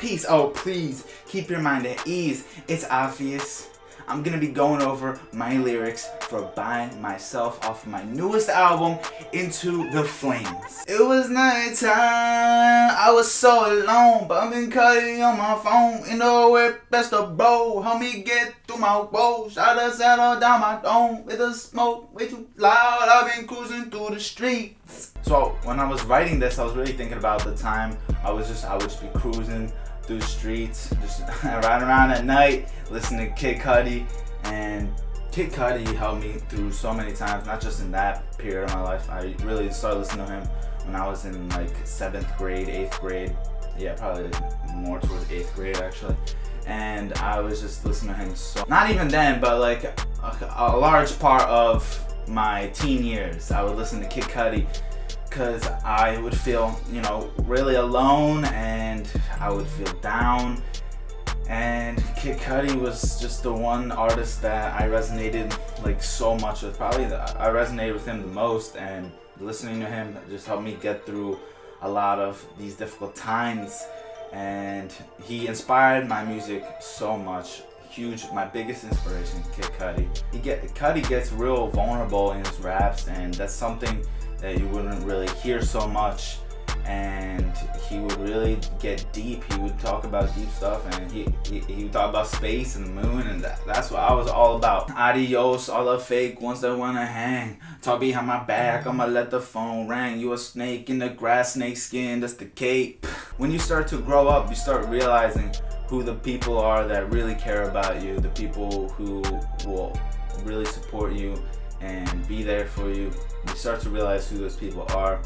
peace. Oh, please keep your mind at ease. It's obvious. I'm gonna be going over my lyrics for By Myself off my newest album, Into the Flames. It was nighttime, I was so alone, bumping Cudi on my phone. In the way, best of bro, help me get through my woes. Shot a saddle down my dome with the smoke way too loud. I've been cruising through the streets. So when I was writing this, I was really thinking about the time I would just be cruising through the streets, just riding around at night, listening to Kid Cudi. And Kid Cudi helped me through so many times, not just in that period of my life. I really started listening to him when I was in like 7th grade, 8th grade. Yeah, probably more towards 8th grade actually. And I was just listening to him so, not even then, but like a large part of my teen years, I would listen to Kid Cudi. Because I would feel, really alone, and I would feel down. And Kid Cudi was just the one artist that I resonated like so much with. Probably I resonated with him the most, and listening to him just helped me get through a lot of these difficult times. And he inspired my music so much. Huge, my biggest inspiration, Kid Cudi. Cudi gets real vulnerable in his raps, and that's something that you wouldn't really hear so much. And he would really get deep. He would talk about deep stuff, and he would talk about space and the moon, and that's what I was all about. Adios, all the fake ones that wanna hang. Talk behind my back, I'ma let the phone ring. You a snake in the grass, snake skin, that's the cape. When you start to grow up, you start realizing who the people are that really care about you, the people who will really support you and be there for you. You start to realize who those people are,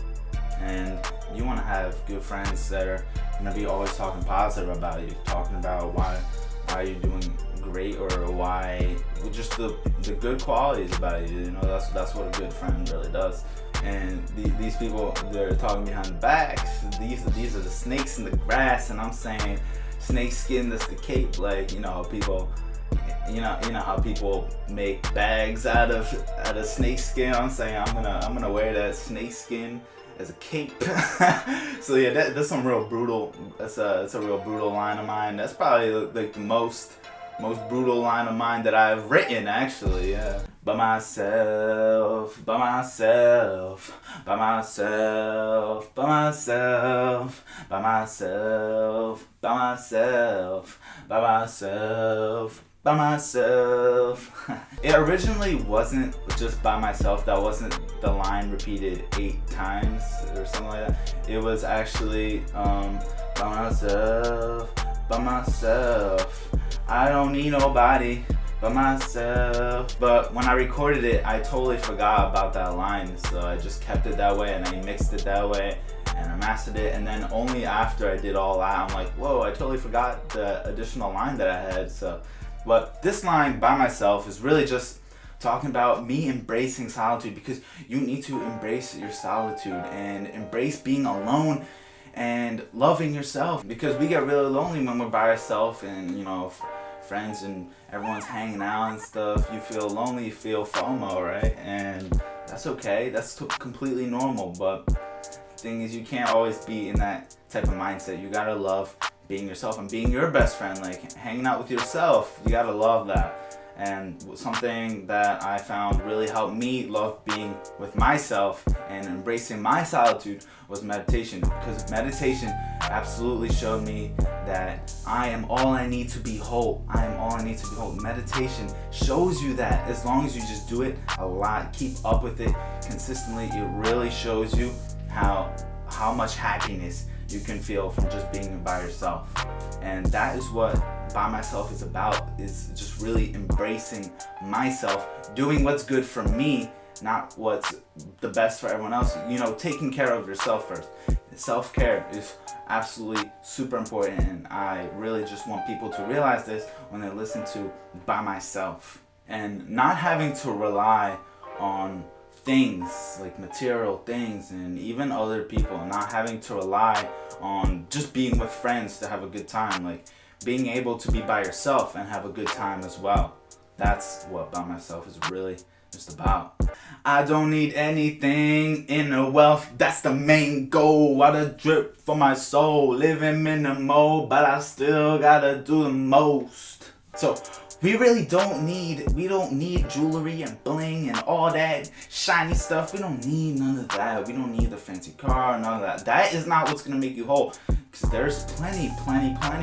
and you want to have good friends that are going to be always talking positive about you, talking about why you're doing great, or why just the good qualities about you. That's what a good friend really does. And these people, they're talking behind the backs. These are the snakes in the grass, and I'm saying snake skin, that's the cape. Like, people, how people make bags out of snake skin. I'm saying I'm gonna wear that snake skin as a cape. So yeah, that's some real brutal. That's a real brutal line of mine. That's probably like the most brutal line of mine that I've written, actually. Yeah. By myself, by myself, by myself, by myself, by myself, by myself, by myself, by myself. It originally wasn't just by myself. That wasn't the line repeated 8 times or something like that. It was actually by myself, by myself. I don't need nobody but myself. But when I recorded it, I totally forgot about that line, so I just kept it that way, and I mixed it that way, and I mastered it. And then only after I did all that, I'm like, whoa, I totally forgot the additional line that I had. But this line, By Myself, is really just talking about me embracing solitude, because you need to embrace your solitude and embrace being alone and loving yourself, because we get really lonely when we're by ourselves, and friends and everyone's hanging out and stuff. You feel lonely, you feel FOMO, right? And that's okay, that's completely normal. But the thing is, you can't always be in that type of mindset. You gotta love being yourself and being your best friend, like hanging out with yourself. You gotta love that. And something that I found really helped me love being with myself and embracing my solitude was meditation. Because meditation absolutely showed me that I am all I need to be whole. I am all I need to be whole. Meditation shows you that as long as you just do it a lot, keep up with it consistently, it really shows you how much happiness you can feel from just being by yourself. And that is what By Myself is about, is just really embracing myself, doing what's good for me, not what's the best for everyone else. Taking care of yourself first. Self-care is absolutely super important, and I really just want people to realize this when they listen to By Myself. And not having to rely on things, like material things, and even other people, not having to rely on just being with friends to have a good time, like being able to be by yourself and have a good time as well. That's what By Myself is really just about. I don't need anything, inner wealth, that's the main goal. I the drip for my soul, living minimal, but I still gotta do the most. So we really don't need jewelry and bling and all that shiny stuff. We don't need none of that. We don't need the fancy car, none of that. That is not what's gonna make you whole. Because there's plenty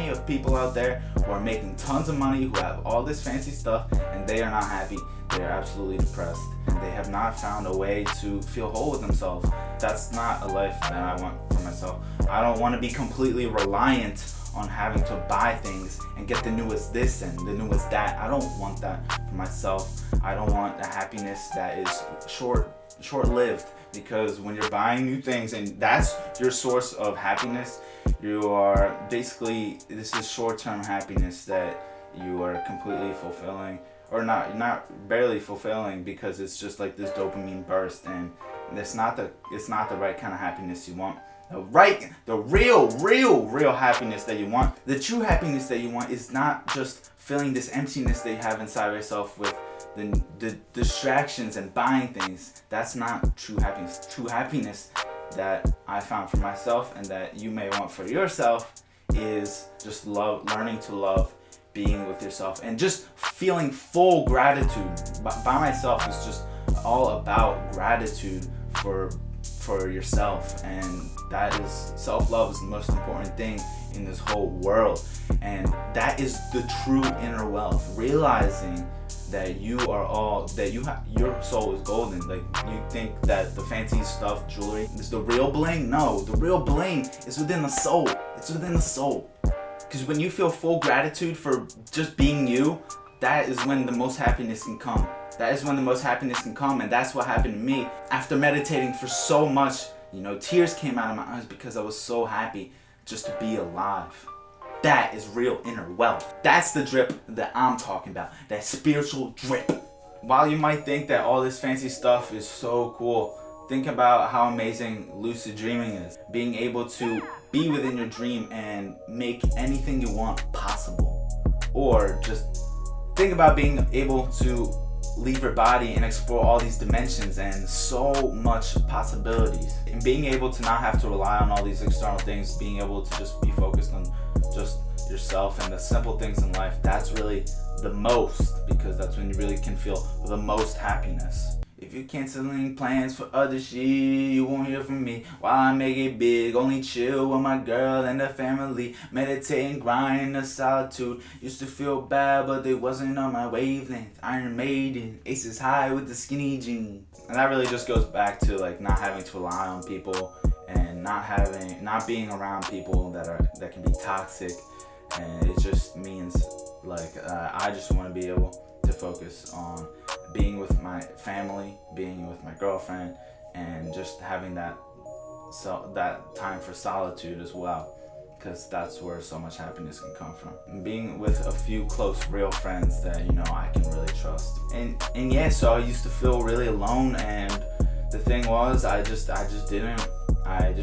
of people out there who are making tons of money, who have all this fancy stuff, and they are not happy. They are absolutely depressed, and they have not found a way to feel whole with themselves. That's not a life that I want for myself. I don't want to be completely reliant on having to buy things and get the newest this and the newest that. I don't want that for myself. I don't want a happiness that is short-lived, because when you're buying new things and that's your source of happiness, you are basically, this is short-term happiness that you are completely fulfilling, or not barely fulfilling, because it's just like this dopamine burst, and it's not the right kind of happiness you want. The real happiness that you want, the true happiness that you want, is not just filling this emptiness that you have inside yourself with the distractions and buying things. That's not true happiness. True happiness that I found for myself and that you may want for yourself is just learning to love being with yourself and just feeling full gratitude. By myself is just all about gratitude for yourself, and that is, self-love is the most important thing in this whole world, and that is the true inner wealth. Realizing that you are all that you have, your soul is golden. Like, you think that the fancy stuff, jewelry, is the real bling. No, the real bling is within the soul. It's within the soul. Because when you feel full gratitude for just being you, that is when the most happiness can come. That is when the most happiness can come, and that's what happened to me. After meditating for so much, tears came out of my eyes because I was so happy just to be alive. That is real inner wealth. That's the drip that I'm talking about, that spiritual drip. While you might think that all this fancy stuff is so cool, think about how amazing lucid dreaming is. Being able to be within your dream and make anything you want possible. Or just think about being able to leave your body and explore all these dimensions and so much possibilities. And being able to not have to rely on all these external things, being able to just be focused on just yourself and the simple things in life, that's really the most, because that's when you really can feel the most happiness. If you're canceling plans for other shit, you won't hear from me. While I make it big, only chill with my girl and the family. Meditate and grind in the solitude. Used to feel bad, but they wasn't on my wavelength. Iron Maiden, Aces High with the skinny jeans. And that really just goes back to like not having to rely on people and not being around people that can be toxic. And it just means like I just want to be able to focus on being with my family, being with my girlfriend, and just having that time for solitude as well, because that's where so much happiness can come from. And being with a few close, real friends that I can really trust. And yeah, so I used to feel really alone, and the thing was, I just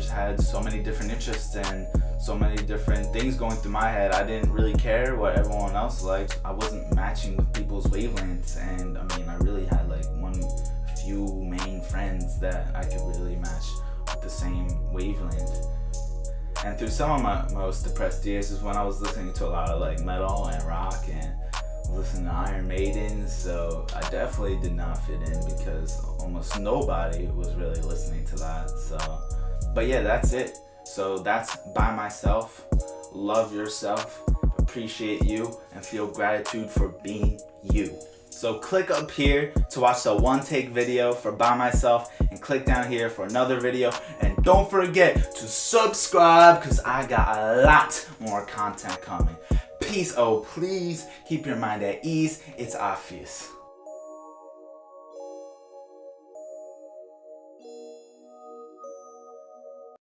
had so many different interests and so many different things going through my head. I didn't really care what everyone else liked. I wasn't matching with people's wavelengths, and I really had like a few main friends that I could really match with the same wavelength. And through some of my most depressed years is when I was listening to a lot of like metal and rock and listening to Iron Maiden, so I definitely did not fit in because almost nobody was really listening to that. But yeah, that's it. So that's By Myself. Love yourself, appreciate you, and feel gratitude for being you. So click up here to watch the one take video for By Myself, and click down here for another video. And don't forget to subscribe, because I got a lot more content coming. Peace. Oh, please keep your mind at ease. It's obvious.